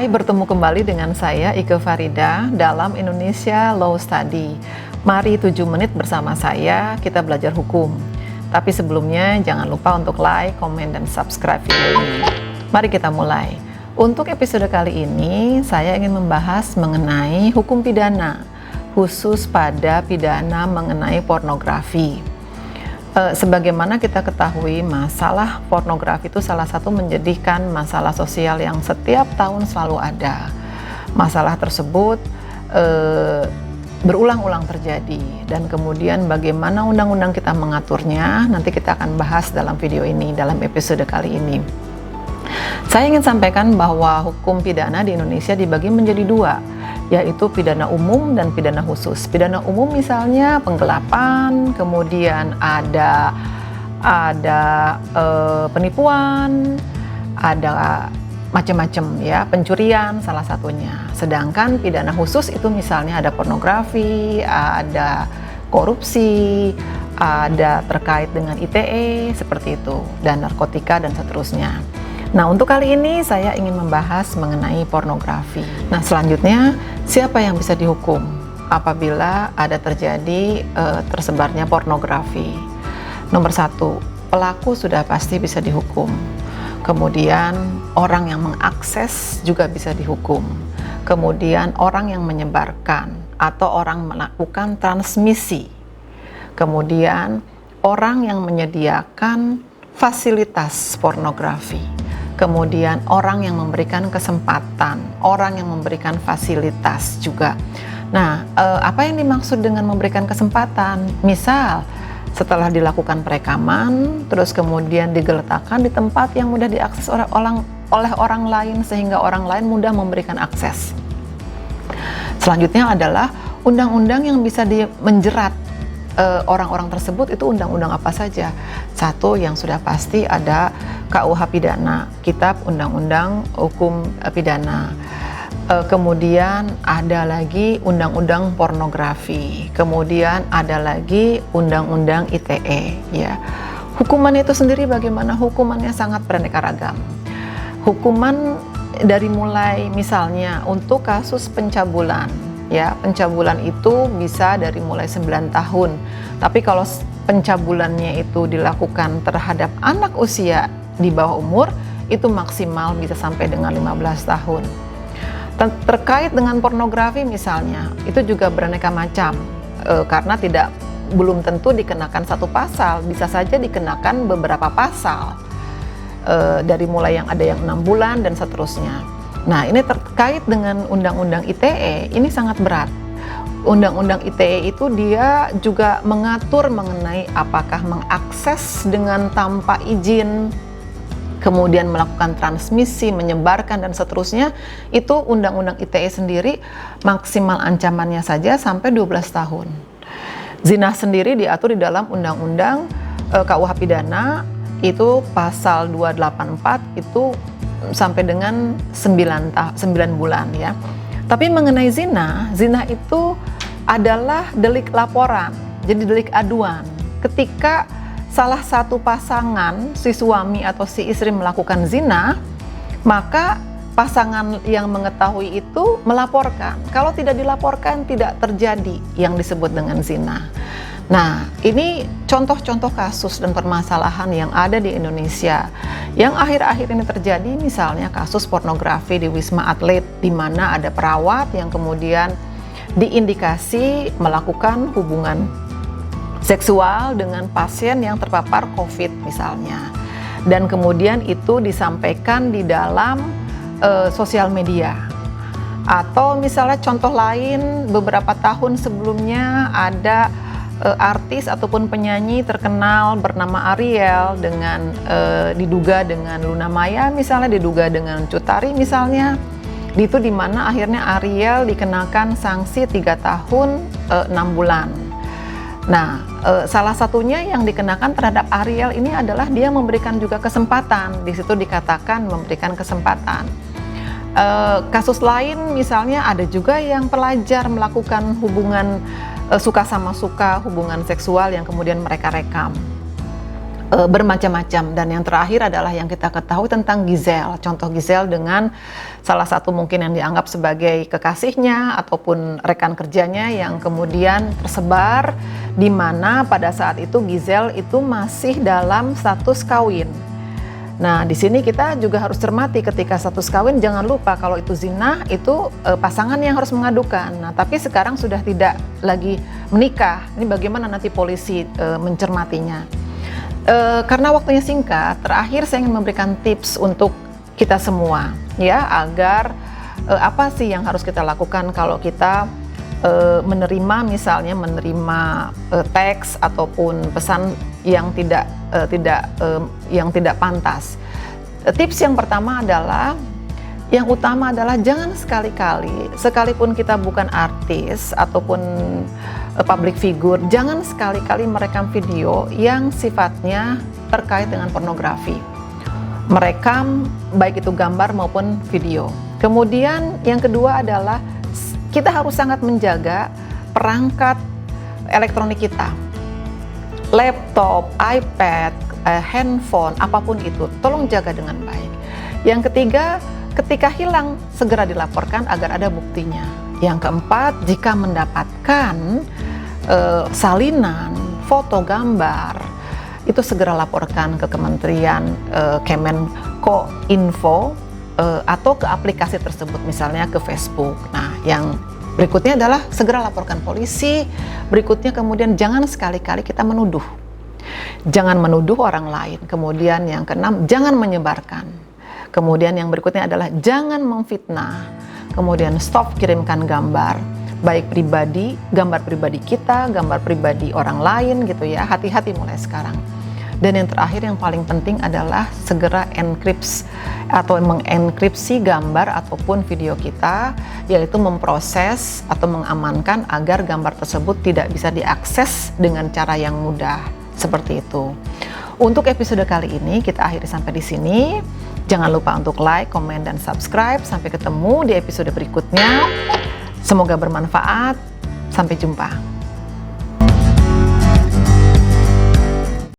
Hai, bertemu kembali dengan saya Ike Farida dalam Indonesia Law Study. Mari 7 menit bersama saya kita belajar hukum. Tapi sebelumnya jangan lupa untuk like, komen, dan subscribe video ini. Mari kita mulai. Untuk episode kali ini saya ingin membahas mengenai hukum pidana, khusus pada pidana mengenai pornografi. Sebagaimana kita ketahui, masalah pornografi itu salah satu menjadikan masalah sosial yang setiap tahun selalu ada. Masalah tersebut berulang-ulang terjadi, dan kemudian bagaimana undang-undang kita mengaturnya, nanti kita akan bahas dalam video ini, dalam episode kali ini. Saya ingin sampaikan bahwa hukum pidana di Indonesia dibagi menjadi dua, yaitu pidana umum dan pidana khusus. Pidana umum misalnya penggelapan, kemudian ada penipuan, ada macam-macam ya, pencurian salah satunya. Sedangkan pidana khusus itu misalnya ada pornografi, ada korupsi, ada terkait dengan ITE seperti itu, dan narkotika dan seterusnya. Nah, untuk kali ini saya ingin membahas mengenai pornografi. Nah, selanjutnya, siapa yang bisa dihukum apabila ada terjadi tersebarnya pornografi? Nomor 1, pelaku sudah pasti bisa dihukum. Kemudian, orang yang mengakses juga bisa dihukum. Kemudian, orang yang menyebarkan atau orang melakukan transmisi. Kemudian, orang yang menyediakan fasilitas pornografi. Kemudian orang yang memberikan kesempatan, orang yang memberikan fasilitas juga. Nah, apa yang dimaksud dengan memberikan kesempatan? Misal, setelah dilakukan perekaman, terus kemudian digeletakkan di tempat yang mudah diakses oleh orang lain, sehingga orang lain mudah memberikan akses. Selanjutnya adalah undang-undang yang bisa menjerat orang-orang tersebut. Itu undang-undang apa saja? Satu yang sudah pasti ada KUH Pidana, Kitab Undang-Undang Hukum Pidana. Kemudian ada lagi Undang-Undang Pornografi. Kemudian ada lagi Undang-Undang ITE. Ya, hukuman itu sendiri bagaimana? Hukumannya sangat beraneka ragam. Hukuman dari mulai misalnya untuk kasus pencabulan. Ya, pencabulan itu bisa dari mulai 9 tahun. Tapi kalau pencabulannya itu dilakukan terhadap anak usia di bawah umur, itu maksimal bisa sampai dengan 15 tahun. Terkait dengan pornografi misalnya, itu juga beraneka macam, karena belum tentu dikenakan satu pasal, bisa saja dikenakan beberapa pasal, dari mulai yang ada yang 6 bulan dan seterusnya. Nah, ini terkait dengan Undang-Undang ITE, ini sangat berat. Undang-Undang ITE itu dia juga mengatur mengenai apakah mengakses dengan tanpa izin, kemudian melakukan transmisi, menyebarkan, dan seterusnya. Itu Undang-Undang ITE sendiri maksimal ancamannya saja sampai 12 tahun. Zina sendiri diatur di dalam Undang-Undang KUH Pidana, itu pasal 284 itu sampai dengan 9 bulan ya. Tapi mengenai zina itu adalah delik laporan, jadi delik aduan. Ketika salah satu pasangan, si suami atau si istri melakukan zina, maka pasangan yang mengetahui itu melaporkan. Kalau tidak dilaporkan, tidak terjadi yang disebut dengan zina. Nah, ini contoh-contoh kasus dan permasalahan yang ada di Indonesia. Yang akhir-akhir ini terjadi, misalnya kasus pornografi di Wisma Atlet, di mana ada perawat yang kemudian diindikasi melakukan hubungan seksual dengan pasien yang terpapar COVID misalnya. Dan kemudian itu disampaikan di dalam sosial media. Atau misalnya contoh lain, beberapa tahun sebelumnya ada artis ataupun penyanyi terkenal bernama Ariel dengan diduga dengan Luna Maya misalnya, diduga dengan Cut Tari misalnya. Itu di mana akhirnya Ariel dikenakan sanksi 3 tahun 6 bulan. Nah, salah satunya yang dikenakan terhadap Ariel ini adalah dia memberikan juga kesempatan. Di situ dikatakan memberikan kesempatan. Kasus lain misalnya ada juga yang pelajar melakukan hubungan suka sama suka, hubungan seksual yang kemudian mereka rekam. bermacam-macam. Dan yang terakhir adalah yang kita ketahui tentang Giselle, contoh Giselle dengan salah satu mungkin yang dianggap sebagai kekasihnya ataupun rekan kerjanya yang kemudian tersebar, di mana pada saat itu Giselle itu masih dalam status kawin. Nah, di sini kita juga harus cermati ketika status kawin, jangan lupa kalau itu zina itu pasangan yang harus mengadukan. Nah, tapi sekarang sudah tidak lagi menikah. Ini bagaimana nanti polisi mencermatinya? Karena waktunya singkat, terakhir saya ingin memberikan tips untuk kita semua, ya, agar apa sih yang harus kita lakukan kalau kita menerima teks ataupun pesan yang tidak pantas. Tips yang pertama adalah, yang utama adalah jangan sekali-kali, sekalipun kita bukan artis ataupun public figure, jangan sekali-kali merekam video yang sifatnya terkait dengan pornografi. Merekam baik itu gambar maupun video. Kemudian yang kedua adalah kita harus sangat menjaga perangkat elektronik kita. Laptop, iPad, handphone, apapun itu, tolong jaga dengan baik. Yang ketiga, ketika hilang, segera dilaporkan agar ada buktinya. Yang keempat, jika mendapatkan salinan, foto, gambar, itu segera laporkan ke Kementerian Kemenkominfo atau ke aplikasi tersebut, misalnya ke Facebook. Nah, yang berikutnya adalah segera laporkan polisi. Berikutnya kemudian jangan sekali-kali kita menuduh. Jangan menuduh orang lain. Kemudian yang keenam, jangan menyebarkan. Kemudian yang berikutnya adalah jangan memfitnah. Kemudian stop kirimkan gambar, baik pribadi, gambar pribadi kita, gambar pribadi orang lain gitu ya. Hati-hati mulai sekarang. Dan yang terakhir yang paling penting adalah segera mengenkripsi gambar ataupun video kita, yaitu memproses atau mengamankan agar gambar tersebut tidak bisa diakses dengan cara yang mudah. Seperti itu. Untuk episode kali ini kita akhiri sampai di sini. Jangan lupa untuk like, komen, dan subscribe. Sampai ketemu di episode berikutnya. Semoga bermanfaat. Sampai jumpa.